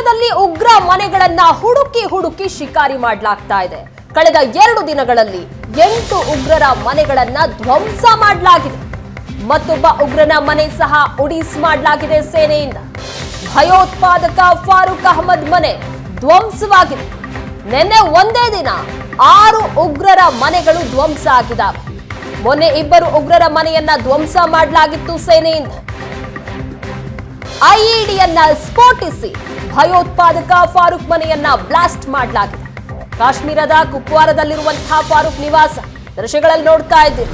ಕಾಶ್ಮೀರದಲ್ಲಿ ಉಗ್ರ ಮನೆಗಳನ್ನ ಹುಡುಕಿ ಶಿಕಾರಿ ಮಾಡಲಾಗ್ತಾ ಇದೆ. ಕಳೆದ 2 ದಿನಗಳಲ್ಲಿ 8 ಉಗ್ರರ ಮನೆಗಳನ್ನ ಧ್ವಂಸ ಮಾಡಲಾಗಿದೆ. ಮತ್ತೊಬ್ಬ ಉಗ್ರನ ಮನೆ ಸಹ ಉಡೀಸ್ ಮಾಡಲಾಗಿದೆ ಸೇನೆಯಿಂದ. ಭಯೋತ್ಪಾದಕ ಫಾರೂಕ್ ಅಹಮದ್ ಮನೆ ಧ್ವಂಸವಾಗಿದೆ. ನಿನ್ನೆ ಒಂದೇ ದಿನ 6 ಉಗ್ರರ ಮನೆಗಳು ಧ್ವಂಸ ಆಗಿದ್ದಾವೆ. ಮೊನ್ನೆ 2 ಉಗ್ರರ ಮನೆಯನ್ನ ಧ್ವಂಸ ಮಾಡಲಾಗಿತ್ತು ಸೇನೆಯಿಂದ. ಐಇಡಿಯನ್ನ ಸ್ಫೋಟಿಸಿ ಭಯೋತ್ಪಾದಕ ಫಾರೂಕ್ ಮನೆಯನ್ನ ಬ್ಲಾಸ್ಟ್ ಮಾಡಲಾಗಿದೆ. ಕಾಶ್ಮೀರದ ಕುಪ್ವಾರದಲ್ಲಿರುವಂತಹ ಫಾರೂಕ್ ನಿವಾಸ ದೃಶ್ಯಗಳಲ್ಲಿ ನೋಡ್ತಾ ಇದ್ದೀರಿ.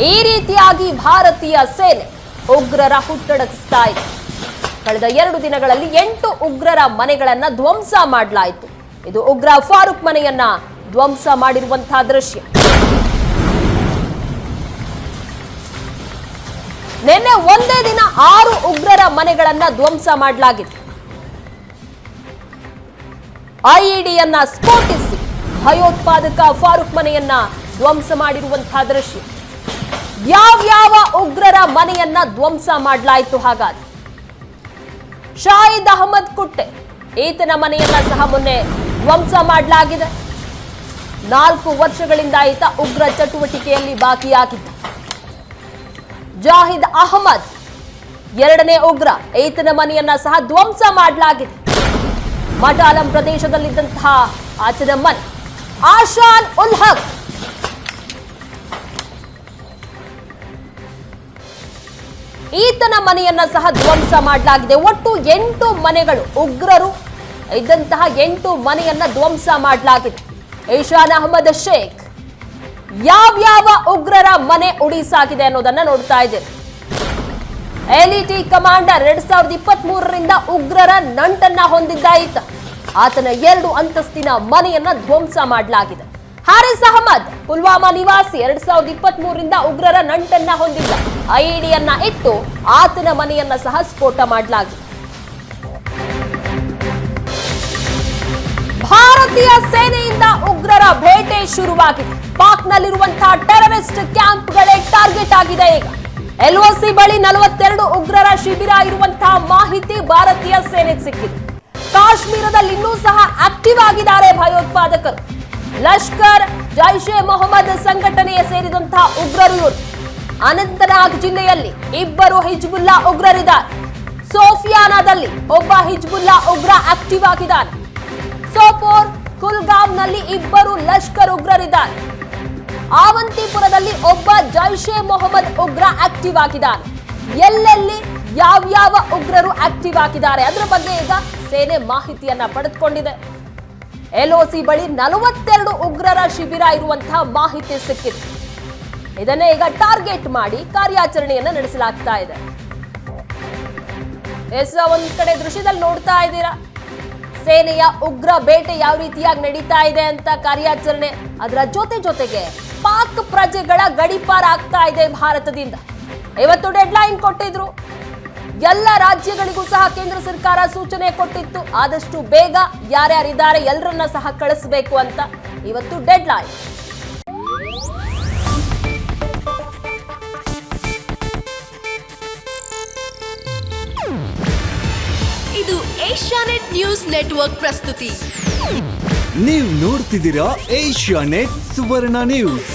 ಈ ರೀತಿಯಾಗಿ ಭಾರತೀಯ ಸೇನೆ ಉಗ್ರರ ಹುಟ್ಟಡಗಿಸ್ತಾ ಇದೆ. ಕಳೆದ 2 ದಿನಗಳಲ್ಲಿ 8 ಉಗ್ರರ ಮನೆಗಳನ್ನ ಧ್ವಂಸ ಮಾಡಲಾಯಿತು. ಇದು ಉಗ್ರ ಫಾರೂಕ್ ಮನೆಯನ್ನ ಧ್ವಂಸ ಮಾಡಿರುವಂತಹ ದೃಶ್ಯ. ನಿನ್ನೆ ಒಂದೇ ದಿನ 6 ಉಗ್ರರ ಮನೆಗಳನ್ನ ಧ್ವಂಸ ಮಾಡಲಾಗಿದೆ. ಐಇಡಿಯನ್ನ ಸ್ಫೋಟಿಸಿ ಭಯೋತ್ಪಾದಕ ಫಾರೂಕ್ ಮನೆಯನ್ನ ಧ್ವಂಸ ಮಾಡಿರುವಂತಹ ದೃಶ್ಯ. ಯಾವ್ಯಾವ ಉಗ್ರರ ಮನೆಯನ್ನ ಧ್ವಂಸ ಮಾಡಲಾಯಿತು ಹಾಗಾದ್ರೆ? ಶಾಹಿದ್ ಅಹಮದ್ ಕುಟ್ಟೆ ಈತನ ಮನೆಯನ್ನ ಸಹ ಮೊನ್ನೆ ಧ್ವಂಸ ಮಾಡಲಾಗಿದೆ. 4 ವರ್ಷಗಳಿಂದ ಈತ ಉಗ್ರ ಚಟುವಟಿಕೆಯಲ್ಲಿ ಭಾಗಿಯಾಗಿದ್ದ. ಜಾಹಿದ್ ಅಹಮದ್ 2ನೇ ಉಗ್ರ, ಈತನ ಮನೆಯನ್ನ ಸಹ ಧ್ವಂಸ ಮಾಡಲಾಗಿದೆ. ಮಟಾಲಂ ಪ್ರದೇಶದಲ್ಲಿದ್ದಂತಹ ಆತನ ಮನೆ. ಆಶಾನ್ ಉಲ್ ಹಕ್ ಈತನ ಮನೆಯನ್ನ ಸಹ ಧ್ವಂಸ ಮಾಡಲಾಗಿದೆ. ಒಟ್ಟು 8 ಮನೆಗಳು, ಉಗ್ರರು ಇದ್ದಂತಹ 8 ಮನೆಯನ್ನ ಧ್ವಂಸ ಮಾಡಲಾಗಿದೆ. ಇಶಾನ್ ಅಹಮದ್ ಶೇಖ್ ಯಾವ್ಯಾವ ಉಗ್ರರ ಮನೆ ಉಡೀಸಾಗಿದೆ ಅನ್ನೋದನ್ನ ನೋಡ್ತಾ ಇದ್ದೇವೆ. ಎಲಿಟಿ ಕಮಾಂಡರ್ 2023ರಿಂದ ಉಗ್ರರ ನಂಟನ್ನ ಹೊಂದಿದ್ದ ಈತ. ಆತನ 2 ಅಂತಸ್ತಿನ ಮನೆಯನ್ನ ಧ್ವಂಸ ಮಾಡಲಾಗಿದೆ. ಹಾರಿಸ್ ಅಹಮದ್ ಪುಲ್ವಾಮಾ ನಿವಾಸಿ 2023ರಿಂದ ಉಗ್ರರ ನಂಟನ್ನ ಹೊಂದಿದ್ದ. ಐಇಡಿಯನ್ನ ಇಟ್ಟು ಆತನ ಮನೆಯನ್ನ ಸಹ ಸ್ಫೋಟ ಮಾಡಲಾಗಿದೆ. ಭಾರತೀಯ ಸೇನೆಯಿಂದ ಉಗ್ರರ ಬೇಟೆ ಶುರುವಾಗಿದೆ. ಪಾಕ್ನಲ್ಲಿರುವಂತಹ ಟೆರರಿಸ್ಟ್ ಕ್ಯಾಂಪ್ಗಳೇ ಟಾರ್ಗೆಟ್ ಆಗಿದೆ. ಈಗ ಎಲ್ಒಸಿ ಬಳಿ 42 ಉಗ್ರರ ಶಿಬಿರ ಇರುವಂತಹ ಮಾಹಿತಿ ಭಾರತೀಯ ಸೇನೆಗೆ ಸಿಕ್ಕಿದೆ. ಕಾಶ್ಮೀರದಲ್ಲಿ ಇನ್ನೂ ಸಹ ಆಕ್ಟಿವ್ ಆಗಿದ್ದಾರೆ ಭಯೋತ್ಪಾದಕರು. ಲಷ್ಕರ್, ಜೈಷ್ ಎ ಮೊಹಮ್ಮದ್ ಸಂಘಟನೆಗೆ ಸೇರಿದಂತಹ ಉಗ್ರರು ಇವರು. ಅನಂತನಾಗ್ ಜಿಲ್ಲೆಯಲ್ಲಿ 2 ಹಿಜ್ಬುಲ್ಲಾ ಉಗ್ರರಿದ್ದಾರೆ. ಸೋಫಿಯಾನಾದಲ್ಲಿ ಒಬ್ಬ ಹಿಜ್ಬುಲ್ಲಾ ಉಗ್ರ ಆಕ್ಟಿವ್ ಆಗಿದ್ದಾನೆ. ಸೋಪೋರ್, ಕುಲ್ಗಾಮ್ನಲ್ಲಿ 2 ಲಷ್ಕರ್ ಉಗ್ರರಿದ್ದಾರೆ. ಆವಂತಿಪುರದಲ್ಲಿ ಒಬ್ಬ ಜೈಷ್ ಎ ಮೊಹಮ್ಮದ್ ಉಗ್ರ ಆಕ್ಟಿವ್ ಆಗಿದ್ದಾನೆ. ಎಲ್ಲೆಲ್ಲಿ ಯಾವ್ಯಾವ ಉಗ್ರರು ಆಕ್ಟಿವ್ ಆಗಿದ್ದಾರೆ ಅದರ ಬಗ್ಗೆ ಈಗ ಸೇನೆ ಮಾಹಿತಿಯನ್ನ ಪಡೆದುಕೊಂಡಿದೆ. ಎಲ್ಒಸಿ ಬಳಿ 42 ಉಗ್ರರ ಶಿಬಿರ ಇರುವಂತಹ ಮಾಹಿತಿ ಸಿಕ್ಕಿದೆ. ಇದನ್ನೇ ಈಗ ಟಾರ್ಗೆಟ್ ಮಾಡಿ ಕಾರ್ಯಾಚರಣೆಯನ್ನ ನಡೆಸಲಾಗ್ತಾ ಇದೆ. ಒಂದ್ ಕಡೆ ದೃಶ್ಯದಲ್ಲಿ ನೋಡ್ತಾ ಇದ್ದೀರಾ ಸೇನೆಯ ಉಗ್ರ ಬೇಟೆ ಯಾವ ರೀತಿಯಾಗಿ ನಡೀತಾ ಇದೆ ಅಂತ ಕಾರ್ಯಾಚರಣೆ. ಅದರ ಜೊತೆಗೆ ಪಾಕ್ ಪ್ರಜೆಗಳ ಗಡೀಪಾರ ಆಗ್ತಾ ಇದೆ ಭಾರತದಿಂದ. ಇವತ್ತು ಡೆಡ್ಲೈನ್ ಕೊಟ್ಟಿದ್ರು. ಎಲ್ಲ ರಾಜ್ಯಗಳಿಗೂ ಸಹ ಕೇಂದ್ರ ಸರ್ಕಾರ ಸೂಚನೆ ಕೊಟ್ಟಿತ್ತು, ಆದಷ್ಟು ಬೇಗ ಯಾರ್ಯಾರಿದ್ದಾರೆ ಎಲ್ಲರನ್ನ ಸಹ ಕಳಿಸಬೇಕು ಅಂತ. ಇವತ್ತು ಡೆಡ್ಲೈನ್. ಇದು ಏಷ್ಯಾನೆಟ್ ನ್ಯೂಸ್ ನೆಟ್ವರ್ಕ್ ಪ್ರಸ್ತುತಿ. ನೀವು ನೋಡ್ತಿದ್ದೀರಾ ಏಷ್ಯಾನೆಟ್ ಸುವರ್ಣ ನ್ಯೂಸ್.